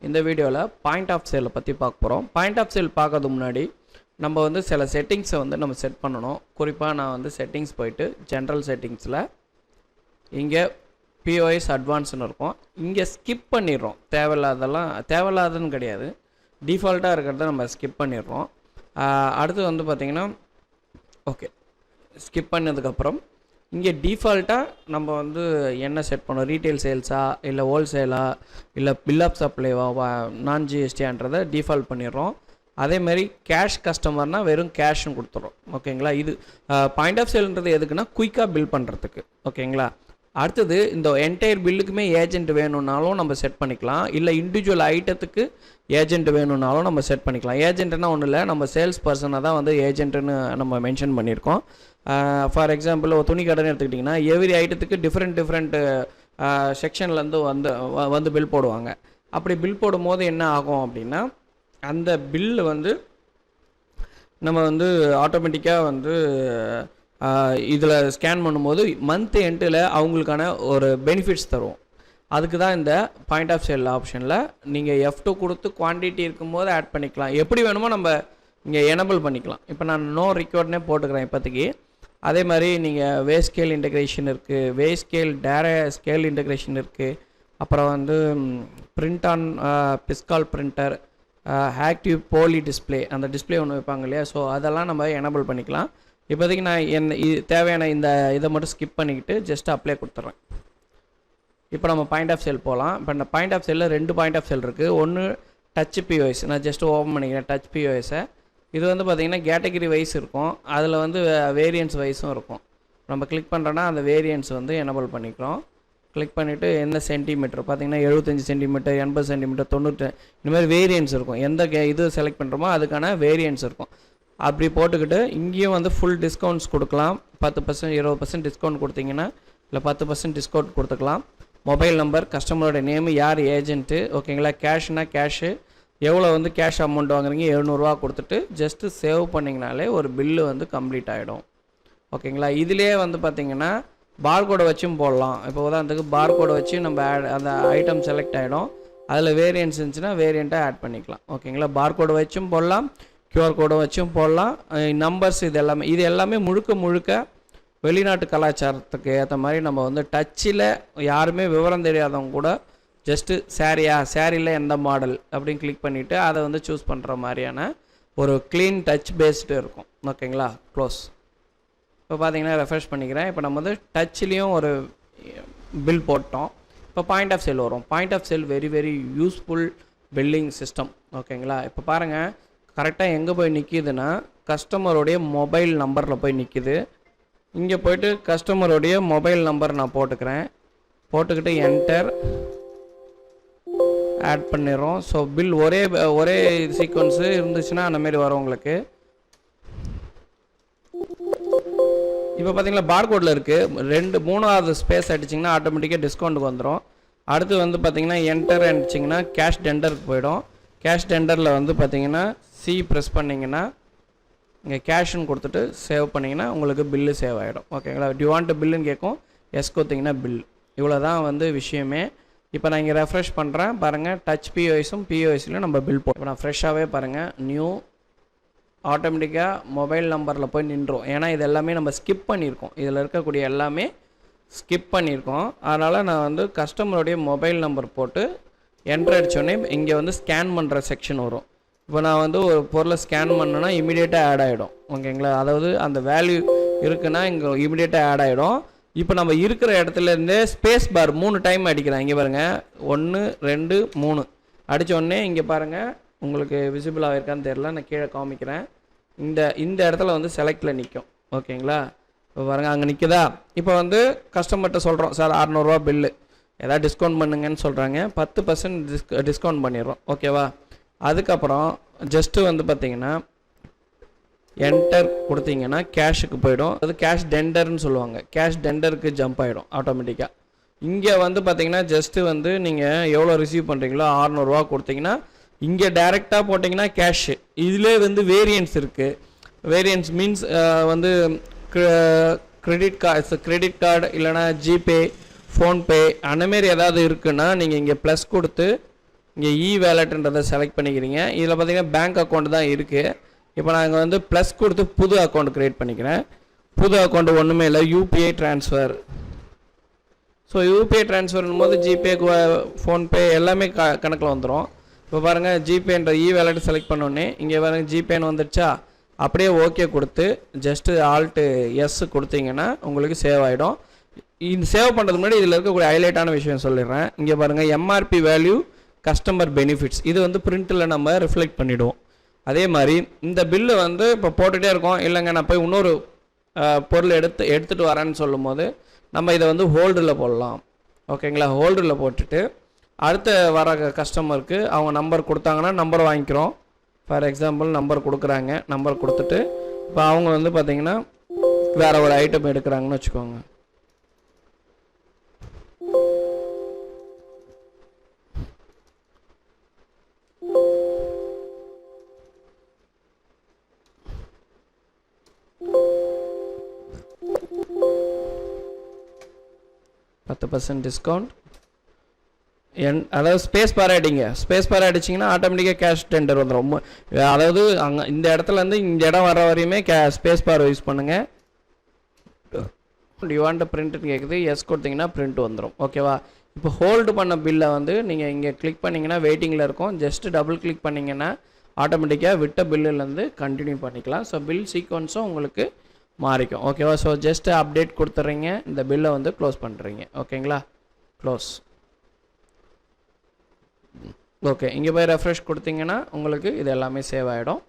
இந்த வீடியோவில் point of சேலை பற்றி பார்க்க போகிறோம். பாயிண்ட் ஆஃப் சேல் பார்க்கறதுக்கு முன்னாடி நம்ம வந்து சில செட்டிங்ஸை வந்து நம்ம செட் பண்ணணும். குறிப்பாக நான் வந்து செட்டிங்ஸ் போயிட்டு ஜென்ரல் செட்டிங்ஸில் இங்கே POS அட்வான்ஸ்னு இருக்கும். இங்கே ஸ்கிப் பண்ணிடுறோம். தேவையில்லாததுன்னு கிடையாது, டிஃபால்ட்டாக இருக்கிறத நம்ம ஸ்கிப் பண்ணிடுறோம். அடுத்து வந்து பார்த்திங்கன்னா ஓகே, ஸ்கிப் பண்ணதுக்கப்புறம் இங்கே டிஃபால்ட்டாக நம்ம வந்து என்ன செட் பண்ணோம், ரீட்டைல் சேல்ஸா இல்லை ஹோல்சேலா இல்லை பில் ஆஃப் சப்ளைவா நான் ஜிஎஸ்டின்றதை டிஃபால்ட் பண்ணிடுறோம். அதேமாதிரி கேஷ் கஸ்டமர்னால் வெறும் கேஷ்னு கொடுத்துட்றோம். ஓகேங்களா, இது பாயிண்ட் ஆஃப் சேல்ன்றது எதுக்குன்னா குயிக்காக பில் பண்ணுறதுக்கு. ஓகேங்களா, அடுத்தது இந்த என்டையர் பில்லுக்குமே ஏஜென்ட் வேணும்னாலும் நம்ம செட் பண்ணிக்கலாம், இல்லை இண்டிவிஜுவல் ஐட்டத்துக்கு ஏஜென்ட் வேணும்னாலும் நம்ம செட் பண்ணிக்கலாம். ஏஜென்ட்னா ஒன்றும் இல்லை, நம்ம சேல்ஸ் பர்சனை தான் வந்து ஏஜென்ட்டுன்னு நம்ம மென்ஷன் பண்ணியிருக்கோம். ஃபார் எக்ஸாம்பிள் ஒரு துணி கடைன்னு எடுத்துக்கிட்டிங்கன்னா எவ்ரி ஐட்டத்துக்கு டிஃப்ரெண்ட் செக்ஷன்லேருந்து வந்து பில் போடுவாங்க. அப்படி பில் போடும்போது என்ன ஆகும் அப்படின்னா, அந்த பில்லு வந்து நம்ம வந்து ஆட்டோமேட்டிக்காக வந்து இதில் ஸ்கேன் பண்ணும்போது மந்த் எண்டில் அவங்களுக்கான ஒரு பெனிஃபிட்ஸ் தரும். அதுக்கு தான் இந்த பாயிண்ட் ஆஃப் சேல் ஆப்ஷனில் நீங்கள் F2 கொடுத்து குவான்டிட்டி இருக்கும்போது ஆட் பண்ணிக்கலாம். எப்படி வேணுமோ நம்ம இங்கே எனபிள் பண்ணிக்கலாம். இப்போ நான் நோ ரிக்வயர்ட்னே போட்டுக்கிறேன் இப்போதைக்கு. அதே மாதிரி நீங்கள் வே ஸ்கேல் இன்டெகிரேஷன் இருக்குது, வே ஸ்கேல் ஸ்கேல் இன்டெகிரேஷன் இருக்குது. அப்புறம் வந்து print on fiscal printer, active போலி டிஸ்பிளே, அந்த டிஸ்பிளே ஒன்று வைப்பாங்க இல்லையா, ஸோ அதெல்லாம் நம்ம எனபிள் பண்ணிக்கலாம். இப்போதைக்கு நான் தேவையான இதை மட்டும் ஸ்கிப் பண்ணிக்கிட்டு ஜஸ்ட் அப்ளை கொடுத்துட்றேன். இப்போ நம்ம பாயிண்ட் ஆஃப் சேல் போகலாம். இப்போ இந்த பாயிண்ட் ஆஃப் சேலில் 2 பாயிண்ட் ஆஃப் சேல் இருக்குது. ஒன்று டச் POS, நான் ஜஸ்ட் ஓப்பன் பண்ணிக்கிறேன் டச் POSஐ. இது வந்து பார்த்திங்கன்னா கேட்டகிரி வைஸ் இருக்கும், அதில் வந்து வேரியன்ஸ் வைஸும் இருக்கும். நம்ம கிளிக் பண்ணுறோன்னா அந்த வேரியன்ஸ் வந்து எனபிள் பண்ணிக்கிறோம். கிளிக் பண்ணிவிட்டு எந்த சென்டிமீட்டர் பார்த்திங்கன்னா 75 சென்டிமீட்டர், 80 சென்டிமீட்டர், 90, இந்த மாதிரி வேரியன்ஸ் இருக்கும். எந்த இது செலக்ட் பண்ணுறோமோ அதுக்கான வேரியன்ஸ் இருக்கும். அப்படி போட்டுக்கிட்டு இங்கேயும் வந்து ஃபுல் டிஸ்கவுண்ட்ஸ் கொடுக்கலாம். 10%, 20% டிஸ்கவுண்ட் கொடுத்தீங்கன்னா இல்லை 10% டிஸ்கவுண்ட் கொடுத்துக்கலாம். மொபைல் நம்பர், கஸ்டமரோட நேமு, யார் ஏஜென்ட்டு, ஓகேங்களா. கேஷ்னா கேஷு, எவ்வளோ வந்து கேஷ் அமௌண்ட் வாங்குறீங்க, 700 கொடுத்துட்டு ஜஸ்ட்டு சேவ் பண்ணிங்கனாலே ஒரு பில்லு வந்து கம்ப்ளீட் ஆகிடும். ஓகேங்களா, இதிலே வந்து பார்த்திங்கன்னா பார்கோடை வச்சும் போடலாம். இப்போ உதாரணத்துக்கு பார்கோடை வச்சு நம்ம அந்த ஐட்டம் செலக்ட் ஆகிடும். அதில் வேரியன்ஸ் இருந்துச்சுன்னா வேரியண்ட்டாக ஆட் பண்ணிக்கலாம். ஓகேங்களா, பார்கோடை வச்சும் போடலாம், QR கோடை வச்சும் போடலாம். நம்பர்ஸ் இது எல்லாமே முழுக்க வெளிநாட்டு கலாச்சாரத்துக்கு ஏற்ற மாதிரி நம்ம வந்து டச்சில் யாருமே விவரம் தெரியாதவங்க கூட ஜஸ்ட்டு சேரீயில் எந்த மாடல் அப்படின்னு கிளிக் பண்ணிவிட்டு அதை வந்து சூஸ் பண்ணுற மாதிரியான ஒரு க்ளீன் டச் பேஸ்டு இருக்கும். ஓகேங்களா, க்ளோஸ். இப்போ பார்த்தீங்கன்னா ரெஃப்ரெஷ் பண்ணிக்கிறேன். இப்போ நம்ம வந்து டச்லேயும் ஒரு பில் போட்டோம். இப்போ பாயிண்ட் ஆஃப் சேல் வரும். Point of sale very useful billing system. ஓகேங்களா, இப்போ பாருங்கள் கரெக்டாக எங்கே போய் நிற்கிதுன்னா கஸ்டமருடைய மொபைல் நம்பரில் போய் நிற்கிது. இங்கே போய்ட்டு கஸ்டமருடைய மொபைல் நம்பர் நான் போட்டுக்கிட்டு என்டர் ஆட் பண்ணிடுறோம். ஸோ பில் ஒரே சீக்வன்ஸு இருந்துச்சுன்னா அந்தமாரி வரும் உங்களுக்கு. இப்போ பார்த்தீங்களா பார்கோடில் இருக்குது. 3வது ஸ்பேஸ் அடிச்சிங்கன்னா ஆட்டோமேட்டிக்காக டிஸ்கவுண்ட்டுக்கு வந்துடும். அடுத்து வந்து பார்த்திங்கன்னா என்டர் அடிச்சிங்கன்னா கேஷ் டெண்டருக்கு போயிடும். கேஷ் டெண்டரில் வந்து பார்த்திங்கன்னா C ப்ரெஸ் பண்ணிங்கன்னா இங்கே கேஷ்னு கொடுத்துட்டு சேவ் பண்ணிங்கன்னா உங்களுக்கு பில்லு சேவ் ஆகிடும். ஓகேங்களா, டு வாண்ட் பில்லுன்னு கேட்கும், எஸ் கொடுத்திங்கன்னா பில். இவ்வளோ தான் வந்து விஷயமே. இப்போ நான் இங்கே ரெஃப்ரெஷ் பண்ணுறேன் பாருங்கள், டச் POSலையும் நம்ம பில் போட்டோம். இப்போ நான் ஃப்ரெஷ்ஷாகவே பாருங்கள் நியூ ஆட்டோமேட்டிக்காக மொபைல் நம்பரில் போய் நின்றோம். ஏன்னா இது எல்லாமே நம்ம ஸ்கிப் பண்ணியிருக்கோம், இதில் இருக்கக்கூடிய எல்லாமே ஸ்கிப் பண்ணியிருக்கோம். அதனால் நான் வந்து கஸ்டமருடைய மொபைல் நம்பர் போட்டு என்ட்ரு அடித்தோடனே இங்கே வந்து ஸ்கேன் பண்ணுற செக்ஷன் வரும். இப்போ நான் வந்து ஒரு பொருளை ஸ்கேன் பண்ணேன்னா இமீடியட்டாக ஆட் ஆகிடும். ஓகேங்களா, அதாவது அந்த வேல்யூ இருக்குன்னா இங்கே இமீடியட்டாக ஆட் ஆகிடும். இப்போ நம்ம இருக்கிற இடத்துலேருந்தே ஸ்பேஸ் பார் 3 டைம் அடிக்கிறேன். இங்கே பாருங்கள் 1 2 3 அடித்தோடனே இங்கே பாருங்கள் உங்களுக்கு விசிபிள் ஆகிருக்கான்னு தெரில, நான் கீழே காமிக்கிறேன். இந்த இடத்துல வந்து செலக்டில் நிற்கும். ஓகேங்களா, இப்போ பாருங்கள் அங்கே நிற்குதா. இப்போ வந்து கஸ்டமர்கிட்ட சொல்கிறோம், சார் 600 பில்லு, ஏதாவது டிஸ்கவுண்ட் பண்ணுங்கன்னு சொல்கிறாங்க. 10% டிஸ்கவுண்ட் பண்ணிடுறோம். ஓகேவா, அதுக்கப்புறம் ஜஸ்ட்டு வந்து பார்த்திங்கன்னா என்டர் கொடுத்தீங்கன்னா கேஷுக்கு போயிடும். அது கேஷ் டெண்டர்னு சொல்லுவாங்க. கேஷ் டெண்டருக்கு ஜம்ப் ஆகிடும் ஆட்டோமேட்டிக்காக. இங்கே வந்து பார்த்திங்கன்னா ஜஸ்ட்டு வந்து நீங்கள் எவ்வளோ ரிசீவ் பண்ணுறீங்களோ 600 கொடுத்தீங்கன்னா இங்கே டைரெக்டாக போட்டிங்கன்னா கேஷு. இதிலே வந்து வேரியன்ஸ் இருக்குது. வேரியன்ஸ் மீன்ஸ் வந்து கிரெடிட் கார்டு இல்லைனா ஜிபே, ஃபோன்பே அந்தமாரி ஏதாவது இருக்குன்னா நீங்கள் இங்கே ப்ளஸ் கொடுத்து இங்கே இ வேலெட்டுன்றதை செலக்ட் பண்ணிக்கிறீங்க. இதில் பார்த்தீங்கன்னா பேங்க் அக்கௌண்ட் தான் இருக்குது. இப்போ நாங்கள் வந்து ப்ளஸ் கொடுத்து புது அக்கௌண்ட் க்ரியேட் பண்ணிக்கிறேன். புது அக்கௌண்ட் ஒன்றுமே இல்லை, யூபிஐ ட்ரான்ஸ்ஃபர். ஸோ யூபிஐ ட்ரான்ஸ்ஃபர்னும் போது ஜிபே, ஃபோன்பே எல்லாமே கணக்கில் வந்துடும். இப்போ பாருங்கள், ஜிபேன்ற இ வேலெட் செலக்ட் பண்ணோன்னே இங்கே பாருங்கள் ஜிபேன்னு வந்துடுச்சா. அப்படியே ஓகே கொடுத்து ஜஸ்ட்டு ஆல்ட்டு எஸ் கொடுத்தீங்கன்னா உங்களுக்கு சேவ் ஆகிடும். இது சேவ் பண்ணுறதுக்கு முன்னாடி இதில் இருக்கக்கூடிய ஹைலைட்டான விஷயம் சொல்லிடுறேன். இங்கே பாருங்கள், எம்ஆர்பி வேல்யூ கஸ்டமர் பெனிஃபிட்ஸ், இது வந்து பிரிண்ட்டில் நம்ம ரிஃப்ளெக்ட் பண்ணிவிடுவோம். அதே மாதிரி இந்த பில்லு வந்து இப்போ போட்டுகிட்டே இருக்கோம், இல்லைங்க நான் போய் இன்னொரு பொருள் எடுத்துகிட்டு வரேன்னு சொல்லும் போது நம்ம இதை வந்து ஹோல்டில் போடலாம். ஓகேங்களா, ஹோல்டில் போட்டுட்டு அடுத்த வர கஸ்டமருக்கு அவங்க நம்பர் கொடுத்தாங்கன்னா நம்பர் வாங்கிக்கிறோம். ஃபார் எக்ஸாம்பிள் நம்பர் கொடுக்குறாங்க, நம்பர் கொடுத்துட்டு இப்போ அவங்க வந்து பார்த்திங்கன்னா வேறு ஒரு ஐட்டம் எடுக்கிறாங்கன்னு வச்சுக்கோங்க. %10 டிஸ்கவுண்ட். அதாவது ஸ்பேஸ் பார் அடிங்க. ஸ்பேஸ் பார் அடிச்சிங்கன்னா ஆட்டோமேட்டிக்காக கேஷ் டெண்டர் வந்துடும். அதாவது அங்கே இந்த இடத்துலேருந்து இந்த இடம் வர வரையுமே ஸ்பேஸ் பார் யூஸ் பண்ணுங்கள். யூ வாண்ட் பிரிண்ட்னு கேட்குது, எஸ் கொடுத்தீங்கன்னா பிரிண்ட் வந்துடும். ஓகேவா. இப்போ ஹோல்டு பண்ண பில்லை வந்து நீங்கள் இங்கே கிளிக் பண்ணிங்கன்னா வெயிட்டிங்கில் இருக்கும். ஜஸ்ட்டு டபுள் கிளிக் பண்ணிங்கன்னா ஆட்டோமேட்டிக்காக விட்ட பில்லுலேருந்து கண்டினியூ பண்ணிக்கலாம். ஸோ பில் சீக்வன்ஸும் உங்களுக்கு மாறிக்கும். ஓகேவா. ஸோ ஜஸ்ட்டு அப்டேட் கொடுத்துட்றீங்க, இந்த பில்லை வந்து க்ளோஸ் பண்ணுறீங்க. ஓகேங்களா, க்ளோஸ். ஓகே, இங்கே போய் ரெஃப்ரெஷ் கொடுத்தீங்கன்னா உங்களுக்கு இது எல்லாமே சேவ் ஆகிடும்.